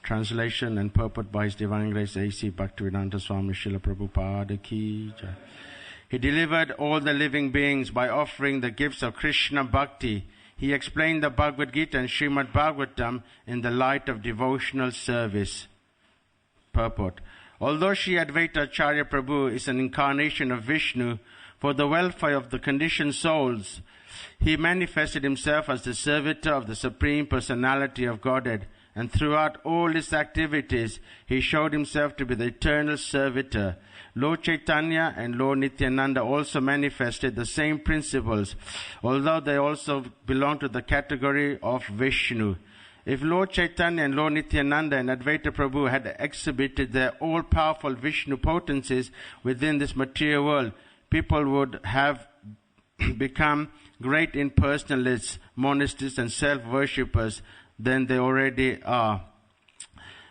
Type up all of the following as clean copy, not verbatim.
Translation and purport by His Divine Grace A.C. Bhaktivedanta Swami Srila Prabhupada Ki Jai. He delivered all the living beings by offering the gifts of Krishna Bhakti. He explained the Bhagavad Gita and Srimad Bhagavatam in the light of devotional service. Purport. Although Sri Advaita Acharya Prabhu is an incarnation of Vishnu, for the welfare of the conditioned souls, he manifested himself as the servitor of the Supreme Personality of Godhead, and throughout all his activities, he showed himself to be the eternal servitor. Lord Chaitanya and Lord Nityananda also manifested the same principles, although they also belong to the category of Vishnu. If Lord Chaitanya and Lord Nityananda and Advaita Prabhu had exhibited their all-powerful Vishnu potencies within this material world, people would have become great impersonalists, monisters, and self-worshippers than they already are,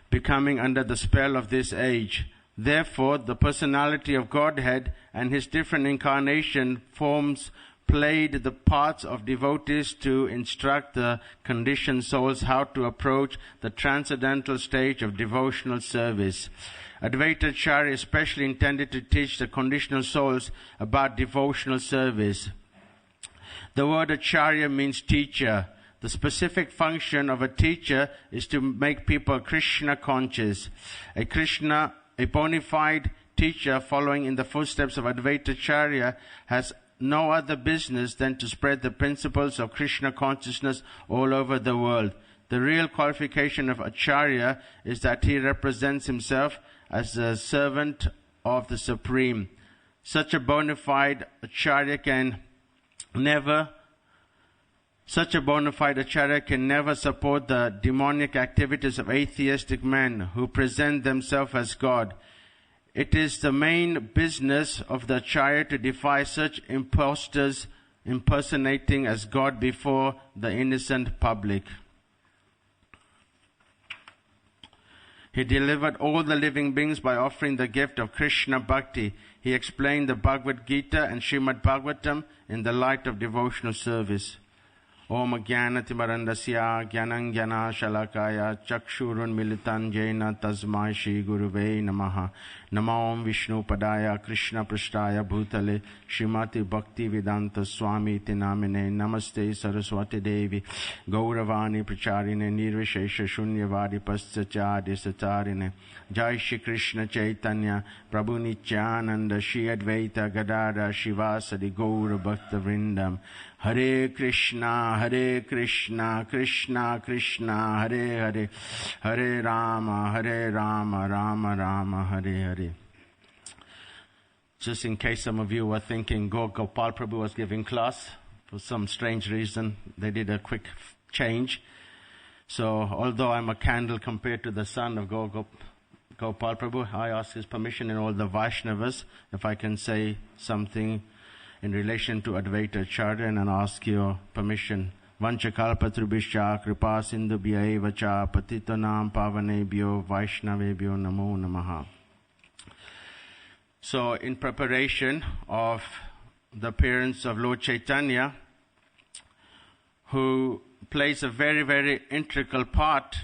becoming under the spell of this age. Therefore, the personality of Godhead and his different incarnation forms played the parts of devotees to instruct the conditioned souls how to approach the transcendental stage of devotional service. Advaita Acharya especially intended to teach the conditional souls about devotional service. The word Acharya means teacher. The specific function of a teacher is to make people Krishna conscious. A bona fide teacher following in the footsteps of Advaita Acharya has no other business than to spread the principles of Krishna consciousness all over the world. The real qualification of Acharya is that he represents himself as a servant of the Supreme. Such a bona fide Acharya can never support the demonic activities of atheistic men who present themselves as God. It is the main business of the Acharya to defy such impostors impersonating as God before the innocent public. He delivered all the living beings by offering the gift of Krishna Bhakti. He explained the Bhagavad Gita and Srimad Bhagavatam in the light of devotional service. Om Jnanatimarandasya Jnanam Jnana Shalakaya Chakshurun Militan Jena Tasmai Shri Guruve Namaha. Namo Vishnu Padaya Krishna Prashtaya Bhutale Srimati Bhakti Vedanta Swami Tinamine Namaste Saraswati Devi Gauravani Pracharine Nirvishesha Shunyavadi Pasachadi Satarine Jai Shri Krishna Chaitanya Prabhu Nityananda Shri Advaita Gadada Shivasadi Gaura Bhakta Vrindam Hare Krishna, Krishna Krishna, Hare Hare, Hare Rama, Rama Rama, Hare Hare. Just in case some of you were thinking Gopal Prabhu was giving class, for some strange reason, they did a quick change. So, although I'm a candle compared to the son of Gopal Prabhu, I ask his permission and all the Vaishnavas if I can say something in relation to Advaita Acharya, and ask your permission. Vanchakalpatrubhischa kripa sindhubhya eva cha patitanam pavanebhyo vaishnavebhyo namo namaha. So, in preparation of the appearance of Lord Chaitanya, who plays a very, very integral part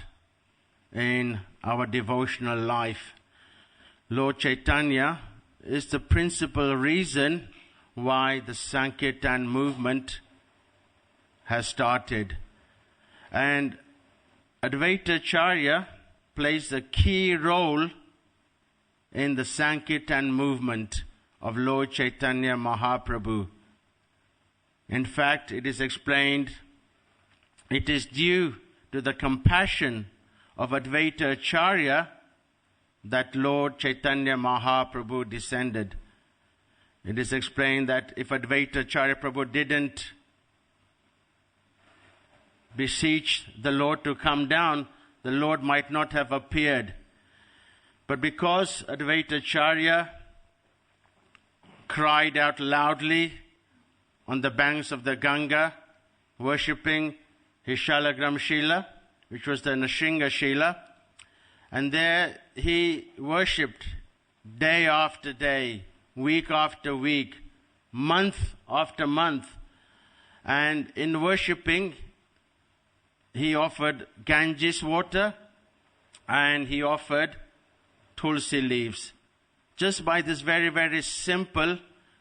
in our devotional life, Lord Chaitanya is the principal reason why the Sankirtan movement has started. And Advaita Acharya plays a key role in the Sankirtan movement of Lord Chaitanya Mahaprabhu. In fact, it is explained, it is due to the compassion of Advaita Acharya that Lord Chaitanya Mahaprabhu descended. It is explained that if Advaita Acharya Prabhu didn't beseech the Lord to come down, the Lord might not have appeared. But because Advaita Acharya cried out loudly on the banks of the Ganga, worshipping his Shalagram Shila, which was the Nrsinga Shila, and there he worshipped day after day, week after week, month after month. And in worshipping, he offered Ganges water, and he offered tulsi leaves. Just by this very, very simple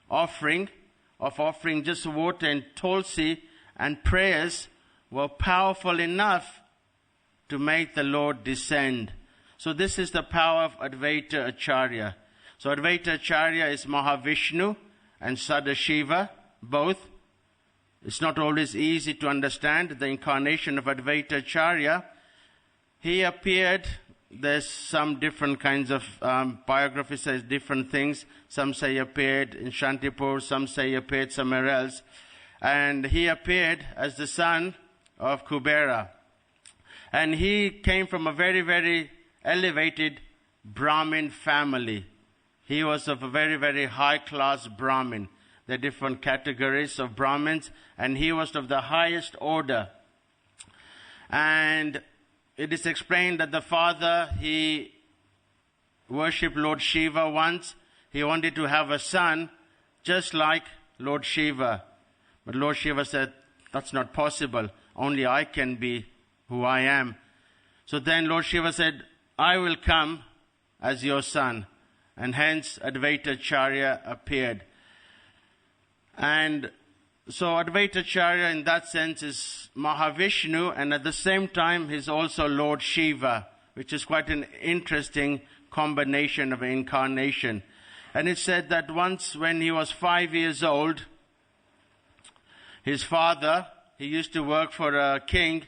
offering just water and tulsi and prayers were powerful enough to make the Lord descend. So this is the power of Advaita Acharya. So Advaita Acharya is Mahavishnu and Sadashiva, both. It's not always easy to understand the incarnation of Advaita Acharya. He appeared, there's some different kinds of biography says different things. Some say he appeared in Shantipur, some say he appeared somewhere else. And he appeared as the son of Kubera. And he came from a very, very elevated Brahmin family. He was of a very, very high-class Brahmin. There are different categories of Brahmins, and he was of the highest order. And it is explained that the father, he worshipped Lord Shiva once. He wanted to have a son just like Lord Shiva. But Lord Shiva said, that's not possible. Only I can be who I am. So then Lord Shiva said, I will come as your son. And hence Advaita Acharya appeared. And so Advaita Acharya in that sense is Mahavishnu, and at the same time he's also Lord Shiva, which is quite an interesting combination of incarnation. And it said that once when he was 5 years old, his father, he used to work for a king,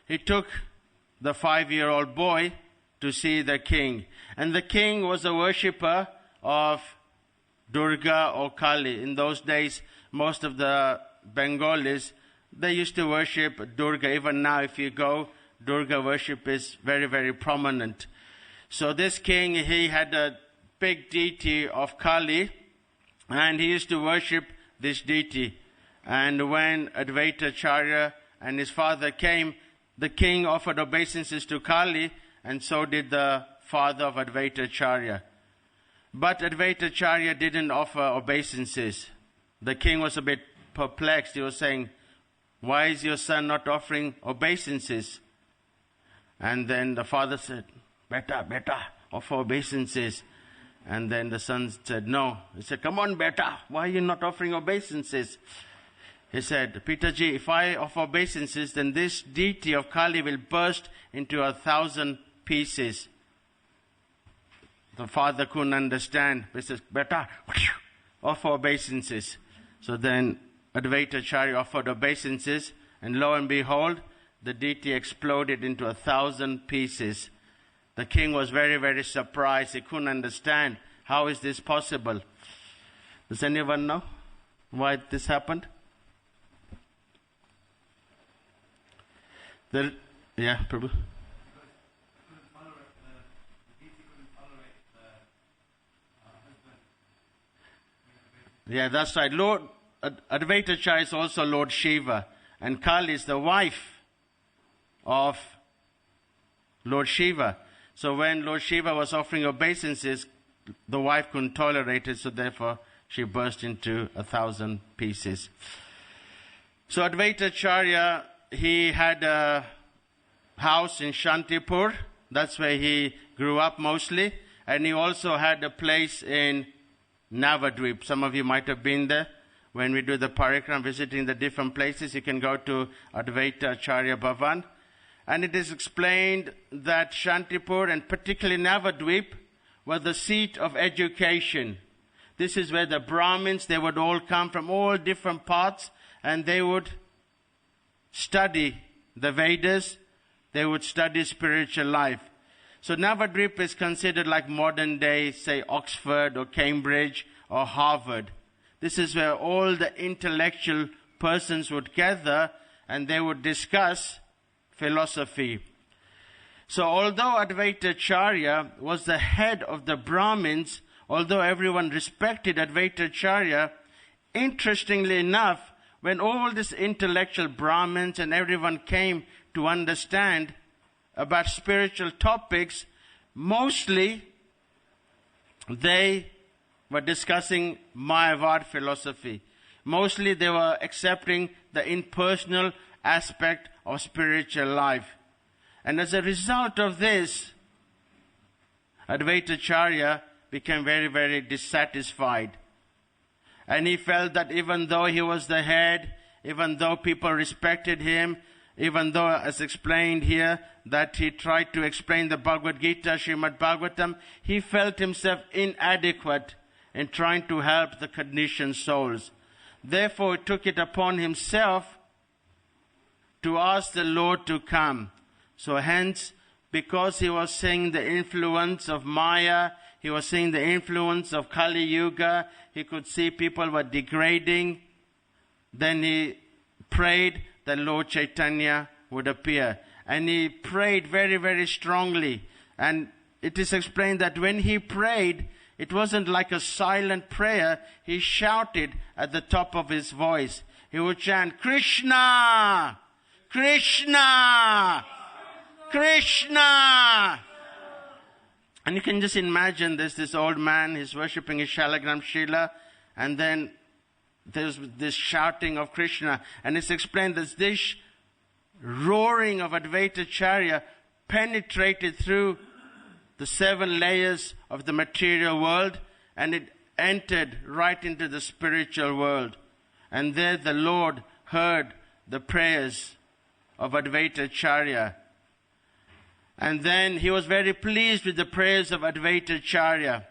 he took the 5-year-old boy to see the king. And the king was a worshipper of Durga or Kali. In those days, most of the Bengalis, they used to worship Durga. Even now, if you go, Durga worship is very, very prominent. So this king, he had a big deity of Kali, and he used to worship this deity. And when Advaita Acharya and his father came, the king offered obeisances to Kali, and so did the father of Advaita Acharya. But Advaita Acharya didn't offer obeisances. The king was a bit perplexed. He was saying, why is your son not offering obeisances? And then the father said, Beta, offer obeisances. And then the son said, no. He said, come on, Beta, why are you not offering obeisances? He said, Pitaji, if I offer obeisances, then this deity of Kali will burst into 1,000 pieces. The father couldn't understand. He says, Beta, offer obeisances. So then Advaita Acharya offered obeisances, and lo and behold, the deity exploded into 1,000 pieces. The king was very, very surprised. He couldn't understand. How is this possible? Does anyone know why this happened? Yeah, Prabhu. Yeah, that's right. Lord Advaita Acharya is also Lord Shiva, and Kali is the wife of Lord Shiva. So when Lord Shiva was offering obeisances, the wife couldn't tolerate it, so therefore she burst into 1,000 pieces. So Advaita Acharya, he had a house in Shantipur. That's where he grew up mostly. And he also had a place in Navadvip. Some of you might have been there. When we do the parikram, visiting the different places, you can go to Advaita Acharya Bhavan. And it is explained that Shantipur and particularly Navadvip were the seat of education. This is where the Brahmins, they would all come from all different parts, and they would study the Vedas, they would study spiritual life. So Navadvip is considered like modern day, say, Oxford or Cambridge or Harvard. This is where all the intellectual persons would gather and they would discuss philosophy. So although Advaita Acharya was the head of the Brahmins, although everyone respected Advaita Acharya, interestingly enough, when all these intellectual Brahmins and everyone came to understand about spiritual topics, mostly they were discussing Mayavad philosophy. Mostly they were accepting the impersonal aspect of spiritual life. And as a result of this, Advaita Acarya became very, very dissatisfied. And he felt that even though he was the head, even though people respected him, even though, as explained here, that he tried to explain the Bhagavad Gita, Srimad Bhagavatam, he felt himself inadequate in trying to help the conditioned souls. Therefore, he took it upon himself to ask the Lord to come. So hence, because he was seeing the influence of Maya, he was seeing the influence of Kali Yuga, he could see people were degrading, then he prayed that Lord Chaitanya would appear. And he prayed very, very strongly. And it is explained that when he prayed, it wasn't like a silent prayer. He shouted at the top of his voice. He would chant, Krishna! Krishna! Krishna! And you can just imagine this old man, he's worshipping his Shalagram Shila, and then there's this shouting of Krishna. And it's explained that this roaring of Advaita Acarya penetrated through the 7 layers of the material world, and it entered right into the spiritual world. And there the Lord heard the prayers of Advaita Acarya. And then he was very pleased with the prayers of Advaita Acarya.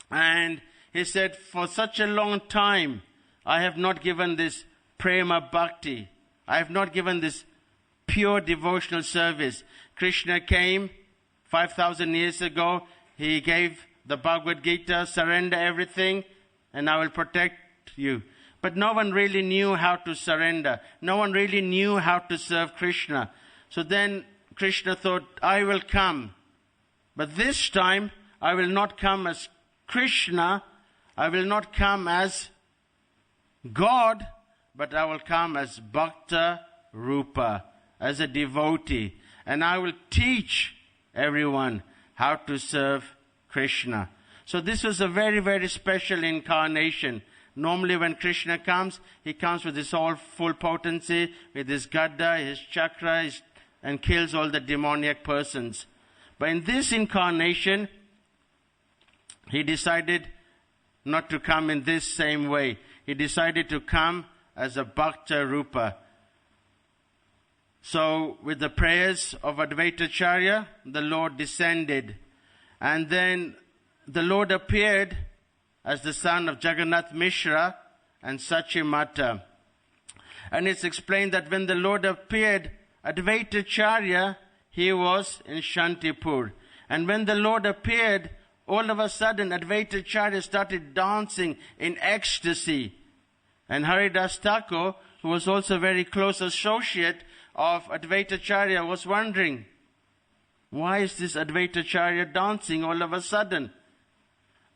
And he said, for such a long time, I have not given this prema bhakti. I have not given this pure devotional service. Krishna came 5,000 years ago. He gave the Bhagavad Gita, surrender everything, and I will protect you. But no one really knew how to surrender. No one really knew how to serve Krishna. So then Krishna thought, I will come. But this time, I will not come as Krishna. I will not come as God, but I will come as Bhakta Rupa, as a devotee. And I will teach everyone how to serve Krishna. So this was a very, very special incarnation. Normally when Krishna comes, he comes with his all full potency, with his Gadda, his chakra, and kills all the demoniac persons. But in this incarnation, he decided not to come in this same way. He decided to come as a Bhakta Rupa. So with the prayers of Advaita Acarya, the Lord descended. And then the Lord appeared as the son of Jagannath Mishra and Sachimata. And it's explained that when the Lord appeared, Advaita Acarya, he was in Shantipur. And when the Lord appeared, all of a sudden Advaita Acarya started dancing in ecstasy. And Haridas Thakur, who was also a very close associate of Advaita Acarya, was wondering, why is this Advaita Acarya dancing all of a sudden?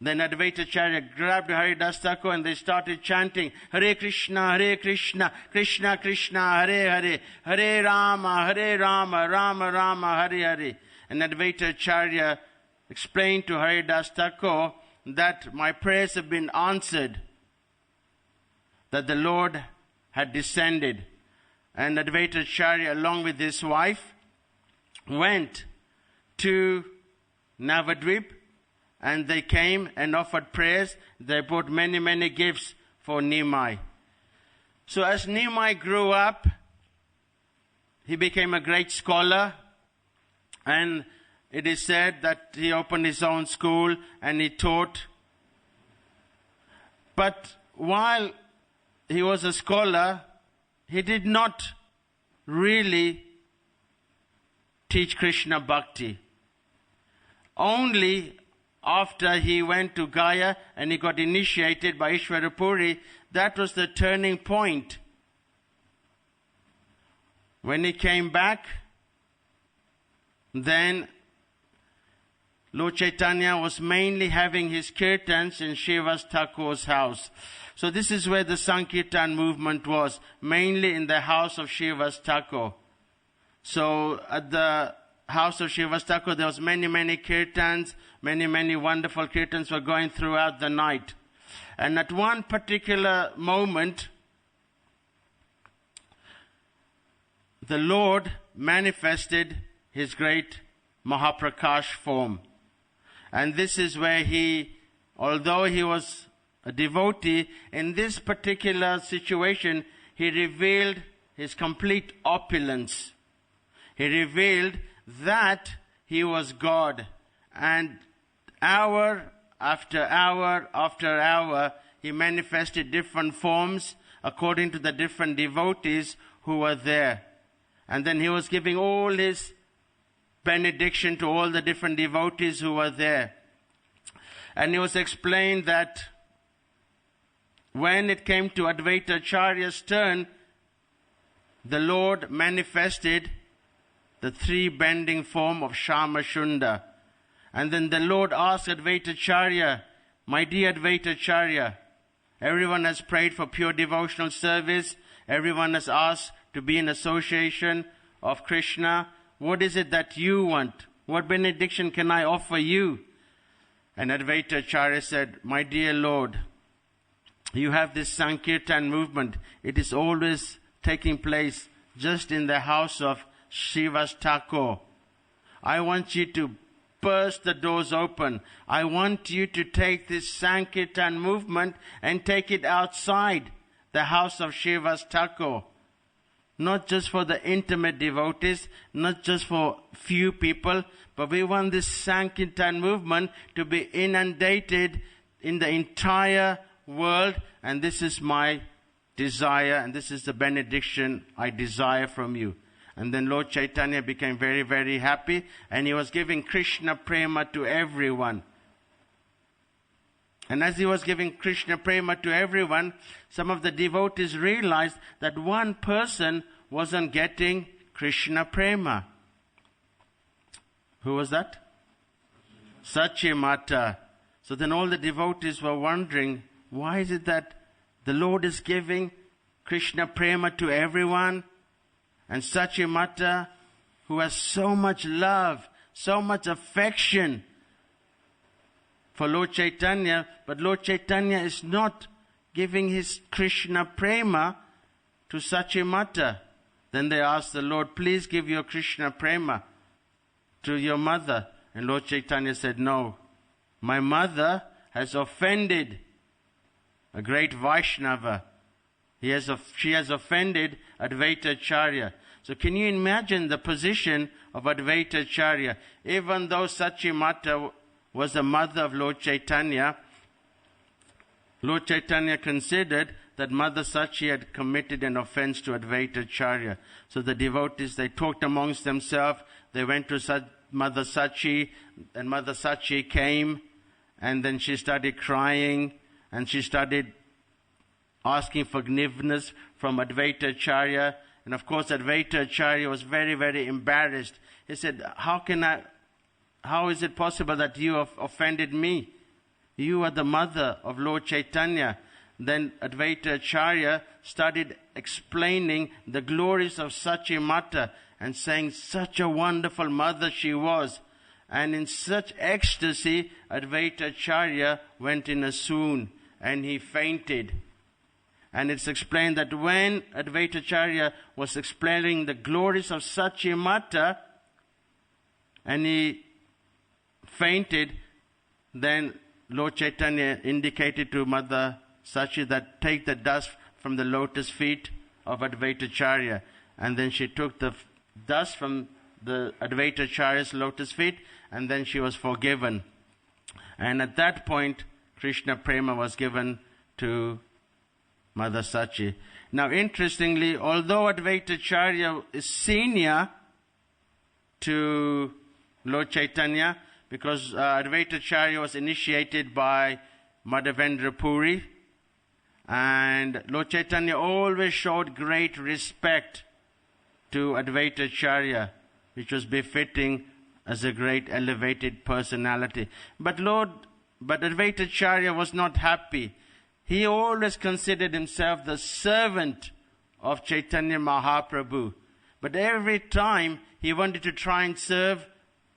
Then Advaita Acarya grabbed Haridas Thakur and they started chanting, Hare Krishna, Krishna Krishna, Hare Hare, Hare Rama, Rama Rama, Hare Hare. And Advaita Acarya explained to Haridas Thakur that my prayers have been answered, that the Lord had descended. And Advaita Acarya, along with his wife, went to Navadvip, and they came and offered prayers. They brought many, many gifts for Nimai. So as Nimai grew up, he became a great scholar, and it is said that he opened his own school and he taught. But while he was a scholar, he did not really teach Krishna Bhakti. Only after he went to Gaya and he got initiated by Ishvara Puri, that was the turning point. When he came back, then Lord Chaitanya was mainly having his kirtans in Srivas Thakur's house. So this is where the Sankirtan movement was, mainly in the house of Srivas Thakur. So at the house of Srivas Thakur, there was many, many kirtans, many wonderful kirtans were going throughout the night. And at one particular moment, the Lord manifested his great Mahaprakash form. And this is where although he was a devotee, in this particular situation, he revealed his complete opulence. He revealed that he was God. And hour after hour after hour, he manifested different forms according to the different devotees who were there. And then he was giving all his benediction to all the different devotees who were there. And it was explained that when it came to Advaita Acharya's turn, the Lord manifested the three bending form of Shama Shunda. And then the Lord asked Advaita Acharya, my dear Advaita Acharya, everyone has prayed for pure devotional service. Everyone has asked to be in association of Krishna. What is it that you want? What benediction can I offer you? And Advaita Acharya said, my dear Lord, you have this Sankirtan movement. It is always taking place just in the house of Shiva's Thakur. I want you to burst the doors open. I want you to take this Sankirtan movement and take it outside the house of Shiva's Thakur. Not just for the intimate devotees, not just for few people, but we want this Sankirtan movement to be inundated in the entire world. And this is my desire, and this is the benediction I desire from you. And then Lord Chaitanya became very, very happy, and he was giving Krishna Prema to everyone. And as he was giving Krishna Prema to everyone, some of the devotees realized that one person wasn't getting Krishna Prema. Who was that? Sachi Mata. So then all the devotees were wondering, why is it that the Lord is giving Krishna Prema to everyone? And Sachi Mata, who has so much love, so much affection for Lord Chaitanya, but Lord Chaitanya is not giving his Krishna Prema to Sachi Mata. Then they asked the Lord, please give your Krishna Prema to your mother. And Lord Chaitanya said, no, my mother has offended a great Vaishnava. She has offended Advaita Acharya. So can you imagine the position of Advaita Acharya? Even though Sachi Mata was the mother of Lord Chaitanya considered that Mother Sachi had committed an offense to Advaita Acharya. So the devotees, they talked amongst themselves. They went to Mother Sachi, and Mother Sachi came, and then she started crying, and she started asking forgiveness from Advaita Acharya. And of course, Advaita Acharya was very, very embarrassed. He said, how is it possible that you have offended me? You are the mother of Lord Chaitanya. Then Advaita Acharya started explaining the glories of Sachi Mata and saying such a wonderful mother she was. And in such ecstasy, Advaita Acharya went in a swoon and he fainted. And it's explained that when Advaita Acharya was explaining the glories of Sachi Mata and he fainted, then Lord Chaitanya indicated to Mother Sachi that take the dust from the lotus feet of Advaita Acharya. And then she took the dust from the Advaita Acharya's lotus feet, and then she was forgiven. And at that point, Krishna Prema was given to Mother Sachi. Now, interestingly, although Advaita Acharya is senior to Lord Chaitanya, because Advaita Acharya was initiated by Madhavendra Puri, and Lord Chaitanya always showed great respect to Advaita Acharya, which was befitting as a great elevated personality. But Advaita Acharya was not happy. He always considered himself the servant of Chaitanya Mahaprabhu. But every time he wanted to try and serve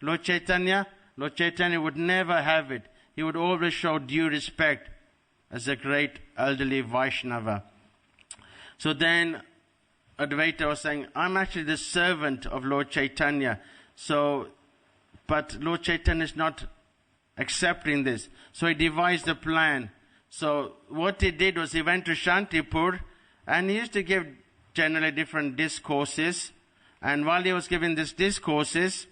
Lord Chaitanya would never have it. He would always show due respect as a great elderly Vaishnava. So then Advaita was saying, I'm actually the servant of Lord Chaitanya. But Lord Chaitanya is not accepting this. So he devised a plan. So what he did was he went to Shantipur, and he used to give generally different discourses. And while he was giving these discourses,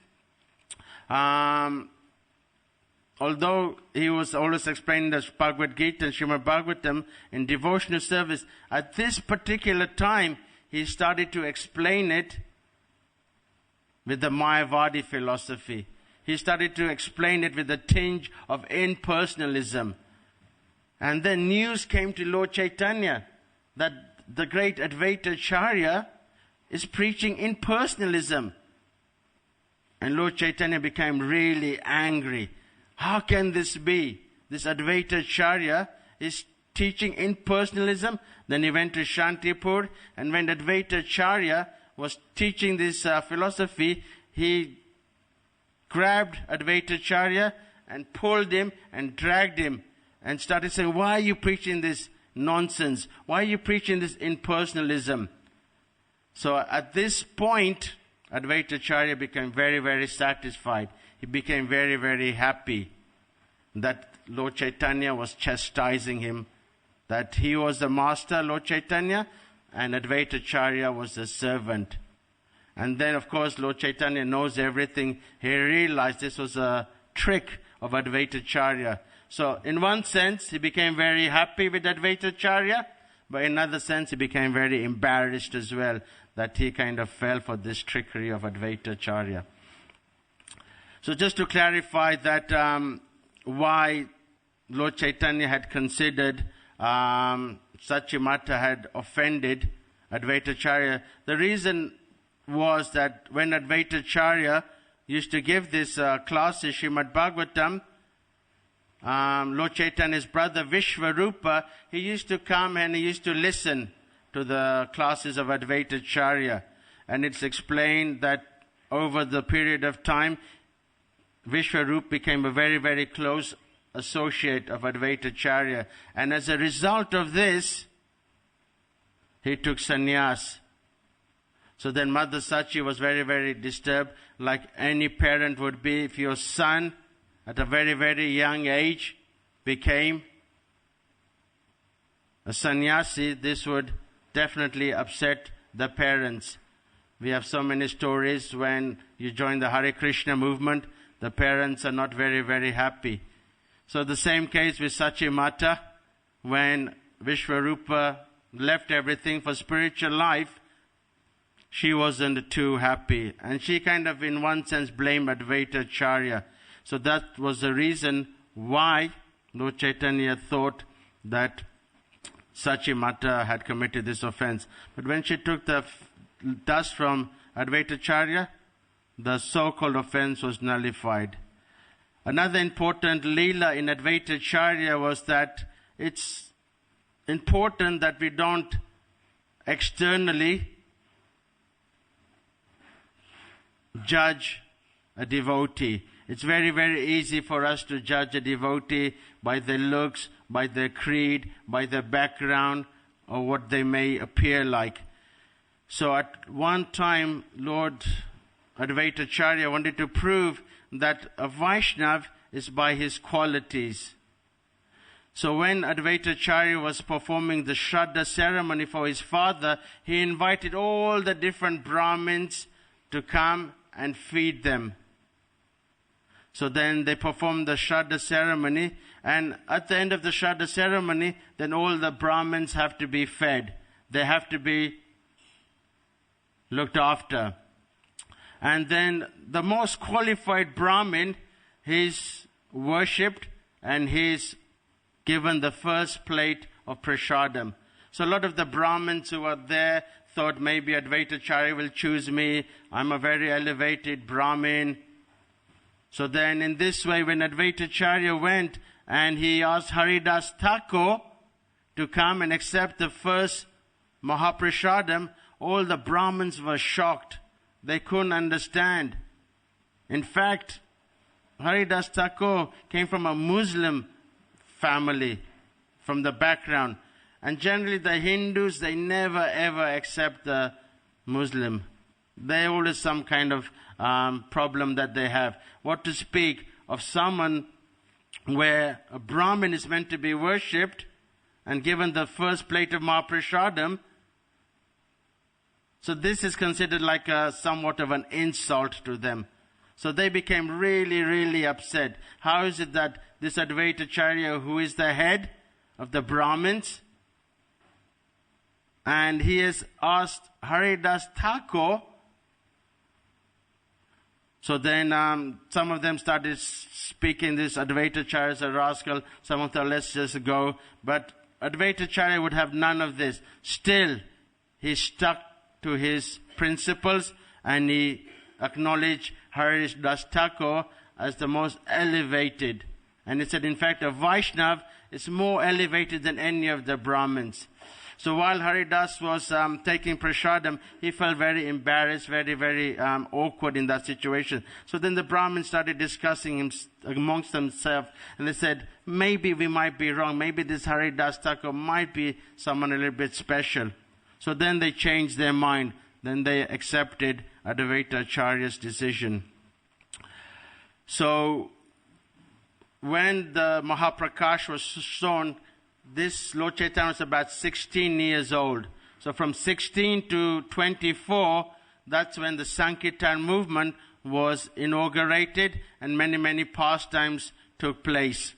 although he was always explaining the Bhagavad Gita and Srimad Bhagavatam in devotional service, at this particular time, he started to explain it with the Mayavadi philosophy. He started to explain it with a tinge of impersonalism. And then news came to Lord Chaitanya that the great Advaita Acarya is preaching impersonalism. And Lord Chaitanya became really angry. How can this be? This Advaita Acarya is teaching impersonalism. Then he went to Shantipur, and when Advaita Acarya was teaching this philosophy, he grabbed Advaita Acarya and pulled him and dragged him and started saying, why are you preaching this nonsense? Why are you preaching this impersonalism? So at this point, Advaita Acarya became very, very satisfied. He became very, very happy that Lord Chaitanya was chastising him, that he was the master, Lord Chaitanya, and Advaita Acarya was the servant. And then, of course, Lord Chaitanya knows everything. He realized this was a trick of Advaita Acarya. So, in one sense, he became very happy with Advaita Acarya, but in another sense, he became very embarrassed as well, that he kind of fell for this trickery of Advaita Acarya. So, just to clarify that why Lord Chaitanya had considered Sachimata had offended Advaita Acarya, the reason was that when Advaita Acarya used to give this classes, Srimad Bhagavatam, Lord Chaitanya's brother Vishvarupa, he used to come and he used to listen to the classes of Advaita Acarya. And it's explained that over the period of time, Vishvarupa became a very, very close associate of Advaita Acarya. And as a result of this, he took sannyas. So then Mother Sachi was very, very disturbed, like any parent would be if your son at a very, very young age became a sannyasi. This would definitely upset the parents. We have so many stories when you join the Hare Krishna movement, the parents are not very, very happy. So the same case with Sachimata, when Vishvarupa left everything for spiritual life, she wasn't too happy. And she kind of, in one sense, blamed Advaita Acarya. So that was the reason why Lord Chaitanya thought that Sachimata had committed this offense. But when she took the dust from Advaita Acarya, the so-called offense was nullified. Another important leela in Advaita Acarya was that it's important that we don't externally judge a devotee. It's very, very easy for us to judge a devotee by their looks, by their creed, by their background, or what they may appear like. So at one time, Lord Advaita Acarya wanted to prove that a Vaishnav is by his qualities. So when Advaita Acarya was performing the Shraddha ceremony for his father, he invited all the different Brahmins to come and feed them. So then they performed the Shraddha ceremony, and at the end of the Shraddha ceremony, then all the Brahmins have to be fed. They have to be looked after. And then the most qualified Brahmin, he's worshipped and he's given the first plate of prasadam. So a lot of the Brahmins who were there thought maybe Advaita Acarya will choose me. I'm a very elevated Brahmin. So then in this way, when Advaita Acarya went and he asked Haridas Thakur to come and accept the first Mahaprasadam, all the Brahmins were shocked. They couldn't understand. In fact, Haridas Thakur came from a Muslim family, from the background. And generally the Hindus, they never ever accept the Muslim. They always some kind of problem that they have. What to speak of someone where a Brahmin is meant to be worshipped and given the first plate of Mahaprashadam. So this is considered like somewhat of an insult to them. So they became really, really upset. How is it that this Advaita Acarya, who is the head of the Brahmins, and he has asked Haridas Thakur. So then some of them started speaking this Advaita Acarya is a rascal. Some of them, let's just go. But Advaita Acarya would have none of this. Still, he stuck to his principles and he acknowledged Haridas Thakur as the most elevated. And he said, in fact, a Vaishnav is more elevated than any of the Brahmins. So while Haridas was taking prasadam, he felt very embarrassed, very, very awkward in that situation. So then the Brahmins started discussing amongst themselves, and they said, maybe we might be wrong. Maybe this Haridas Thakur might be someone a little bit special. So then they changed their mind. Then they accepted Advaita Acharya's decision. So when the Mahaprakash was shown, this Lord Chaitanya was about 16 years old. So from 16 to 24, that's when the Sankirtan movement was inaugurated and many, many pastimes took place,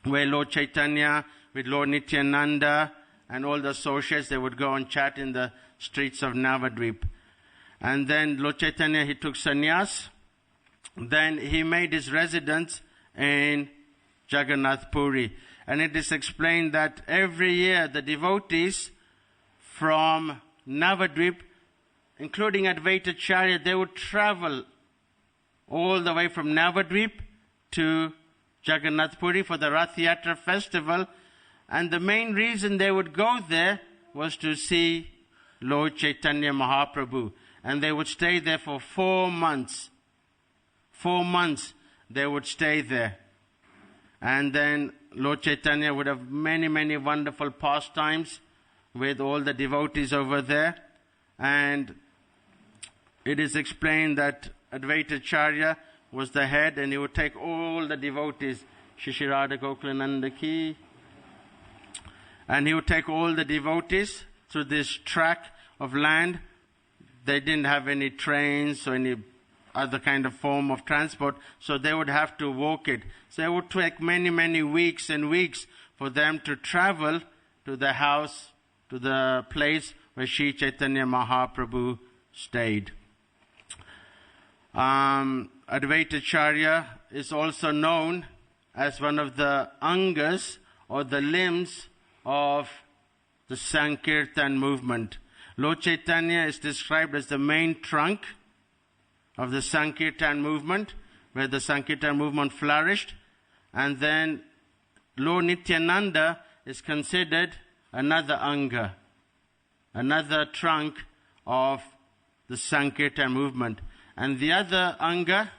where Lord Chaitanya with Lord Nityananda and all the associates, they would go and chat in the streets of Navadvip. And then Lord Chaitanya, he took sannyas. Then he made his residence in Jagannath Puri. And it is explained that every year the devotees from Navadvip, including Advaita Acharya, they would travel all the way from Navadvip to Jagannath Puri for the Rath Yatra festival. And the main reason they would go there was to see Lord Chaitanya Mahaprabhu. And they would stay there for 4 months. 4 months they would stay there. And then Lord Chaitanya would have many, many wonderful pastimes with all the devotees over there. And it is explained that Advaita Acharya was the head, and he would take all the devotees, Shishirada Gokulananda Ki, and he would take all the devotees through this tract of land. They didn't have any trains or any other kind of form of transport, so they would have to walk it. So it would take many, many weeks and weeks for them to travel to the house, to the place where Sri Chaitanya Mahaprabhu stayed. Advaita Acharya is also known as one of the angas or the limbs of the Sankirtan movement. Lord Chaitanya is described as the main trunk of the Sankirtan movement, where the Sankirtan movement flourished. And then Lord Nityananda is considered another anga, another trunk of the Sankirtan movement. And the other anga,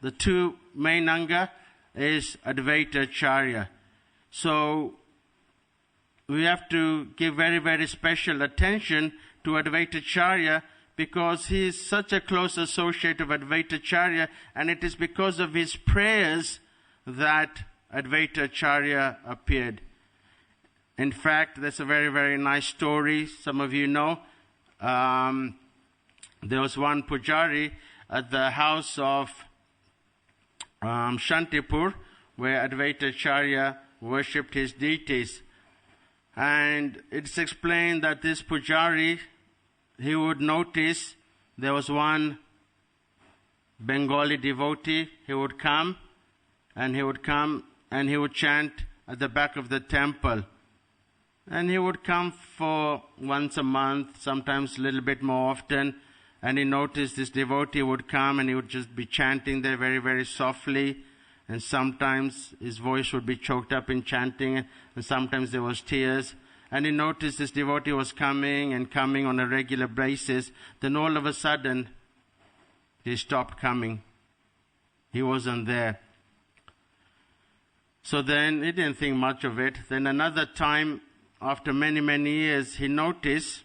the two main anga, is Advaita Acharya. So we have to give very, very special attention to Advaita Acharya, because he is such a close associate of Advaita Acharya, and it is because of his prayers that Advaita Acharya appeared. In fact, there's a very, very nice story. Some of you know. There was one pujari at the house of Shantipur, where Advaita Acharya worshipped his deities. And it's explained that this pujari, he would notice there was one Bengali devotee. He would come and he would chant at the back of the temple. And he would come for once a month, sometimes a little bit more often. And he noticed this devotee would come and he would just be chanting there very, very softly. And sometimes his voice would be choked up in chanting, and sometimes there was tears. And he noticed this devotee was coming and coming on a regular basis. Then all of a sudden, he stopped coming. He wasn't there. So then he didn't think much of it. Then another time, after many, many years, he noticed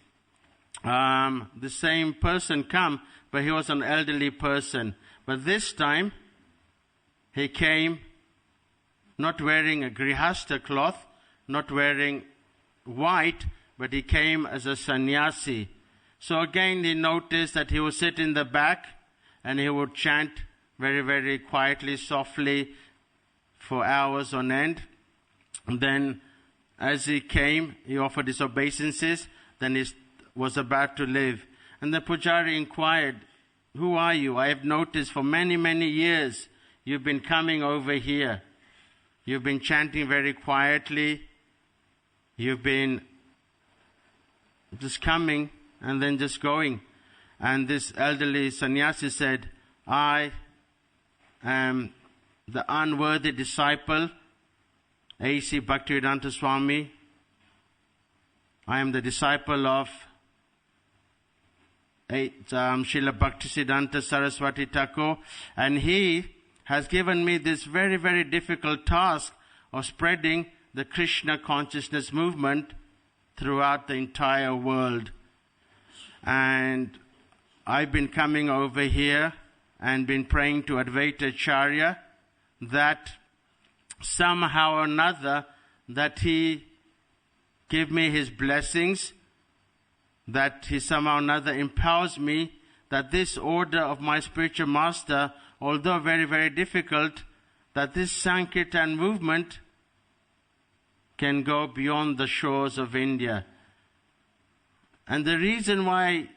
the same person come, but he was an elderly person. But this time, he came not wearing a grihastha cloth, not wearing white, but he came as a sannyasi. So again he noticed that he would sit in the back and he would chant very, very quietly, softly for hours on end. And then as he came, he offered his obeisances, then he was about to leave. And the pujari inquired, "Who are you? I have noticed for many, many years you've been coming over here. You've been chanting very quietly. You've been just coming and then just going." And this elderly sannyasi said, "I am the unworthy disciple, A.C. Bhaktivedanta Swami. I am the disciple of Srila Bhaktisiddhanta Saraswati Thakur, and he has given me this very, very difficult task of spreading the Krishna consciousness movement throughout the entire world. And I've been coming over here and been praying to Advaita Acarya that somehow or another that he give me his blessings, that he somehow or another empowers me, that this order of my spiritual master, although very, very difficult, that this Sankirtan movement can go beyond the shores of India." And the reason why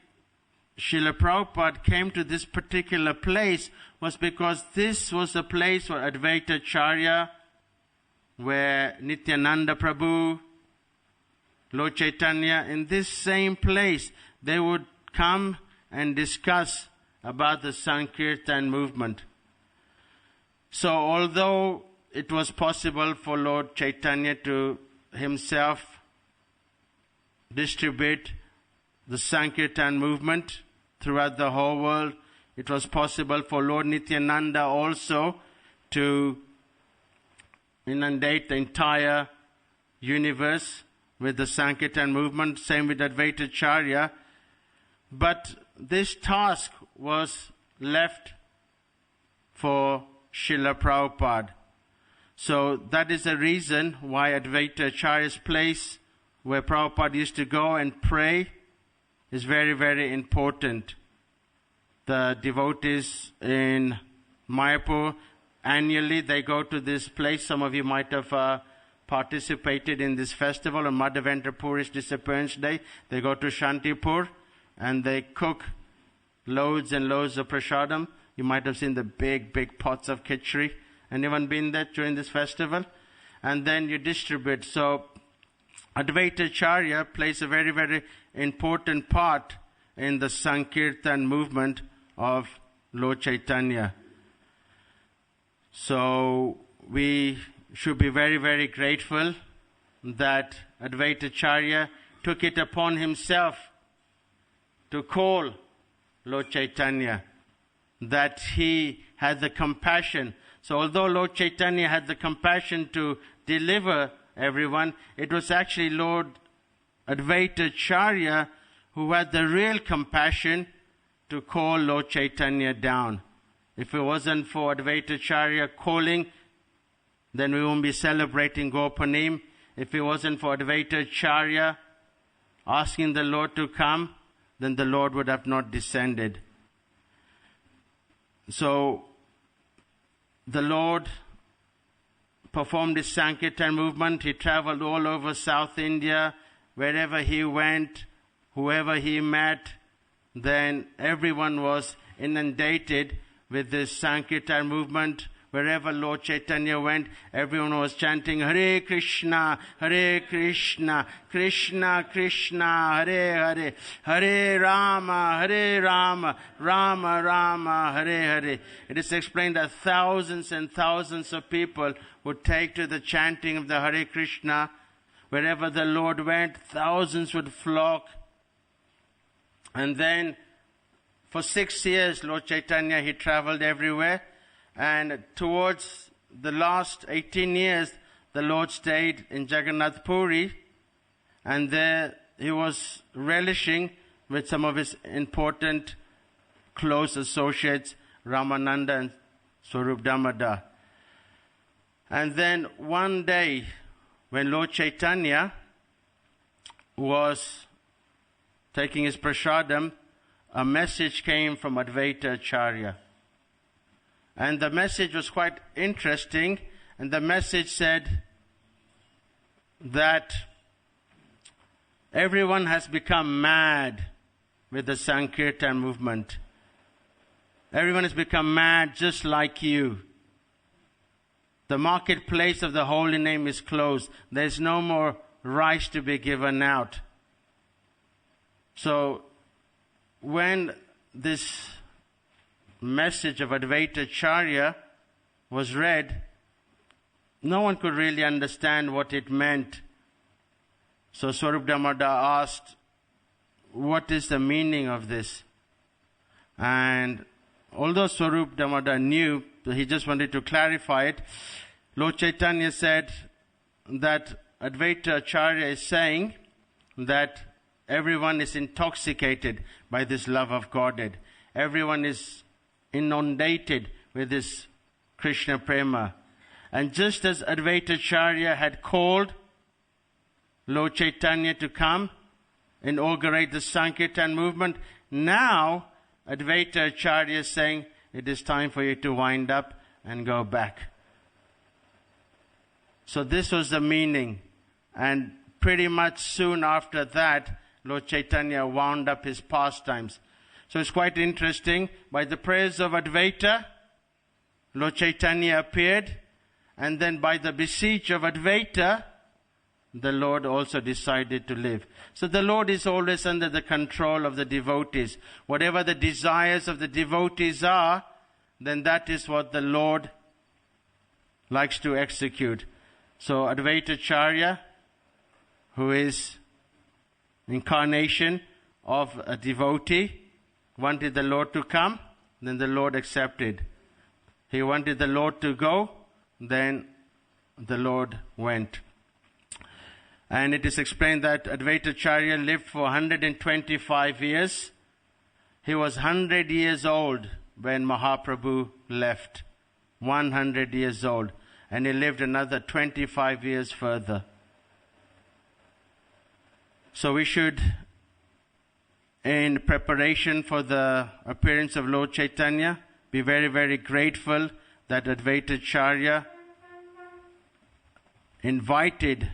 Srila Prabhupada came to this particular place was because this was the place where Advaita Acarya, where Nityananda Prabhu, Lord Chaitanya, in this same place, they would come and discuss about the Sankirtan movement. So although it was possible for Lord Chaitanya to himself distribute the Sankirtan movement throughout the whole world, it was possible for Lord Nityananda also to inundate the entire universe with the Sankirtan movement, same with Advaita Acarya. But this task was left for Srila Prabhupada. So that is the reason why Advaita Acharya's place, where Prabhupada used to go and pray, is very, very important. The devotees in Mayapur, annually they go to this place. Some of you might have participated in this festival on Madhavendra Puri's disappearance day. They go to Shantipur and they cook loads and loads of prasadam. You might have seen the big, big pots of khichdi. Anyone been there during this festival? And then you distribute. So Advaita Acarya plays a very, very important part in the Sankirtan movement of Lord Chaitanya. So we should be very, very grateful that Advaita Acarya took it upon himself to call Lord Chaitanya, that he had the compassion. So although Lord Chaitanya had the compassion to deliver everyone, it was actually Lord Advaita Acarya who had the real compassion to call Lord Chaitanya down. If it wasn't for Advaita Acarya calling, then we won't be celebrating Gopanim. If it wasn't for Advaita Acarya asking the Lord to come, then the Lord would have not descended. So the Lord performed his Sankirtan movement. He traveled all over South India. Wherever he went, whoever he met, then everyone was inundated with this Sankirtan movement. Wherever Lord Chaitanya went, everyone was chanting Hare Krishna, Krishna Krishna, Hare Hare, Hare Rama, Rama Rama, Hare Hare. It is explained that thousands and thousands of people would take to the chanting of the Hare Krishna. Wherever the Lord went, thousands would flock. And then for 6 years, Lord Chaitanya, he traveled everywhere. And towards the last 18 years, the Lord stayed in Jagannath Puri. And there he was relishing with some of his important close associates, Ramananda and Swarup Damodar. And then one day, when Lord Chaitanya was taking his prasadam, a message came from Advaita Acarya. And the message was quite interesting, and the message said that everyone has become mad with the Sankirtan movement. Everyone has become mad just like you. The marketplace of the holy name is closed. There's no more rice to be given out. So, when this message of Advaita Acarya was read, no one could really understand what it meant. So Swarup Damodar asked, what is the meaning of this? And although Swarup Damodar knew, he just wanted to clarify it. Lord Chaitanya said that Advaita Acarya is saying that everyone is intoxicated by this love of Godhead. Everyone is inundated with this Krishna prema. And just as Advaita Acarya had called Lord Chaitanya to come, inaugurate the Sankirtan movement, now Advaita Acarya is saying, it is time for you to wind up and go back. So this was the meaning. And pretty much soon after that, Lord Chaitanya wound up his pastimes. So it's quite interesting. By the prayers of Advaita, Lord Chaitanya appeared. And then by the beseech of Advaita, the Lord also decided to live. So the Lord is always under the control of the devotees. Whatever the desires of the devotees are, then that is what the Lord likes to execute. So Advaita Acarya, who is incarnation of a devotee, wanted the Lord to come, then the Lord accepted. He wanted the Lord to go, then the Lord went. And it is explained that Advaita Acarya lived for 125 years. He was 100 years old when Mahaprabhu left. 100 years old. And he lived another 25 years further. So we should, in preparation for the appearance of Lord Chaitanya, be very, very grateful that Advaita Acarya invited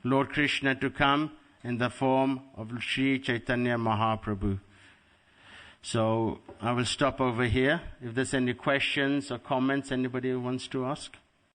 Lord Krishna to come in the form of Sri Chaitanya Mahaprabhu. So I will stop over here. If there's any questions or comments anybody wants to ask.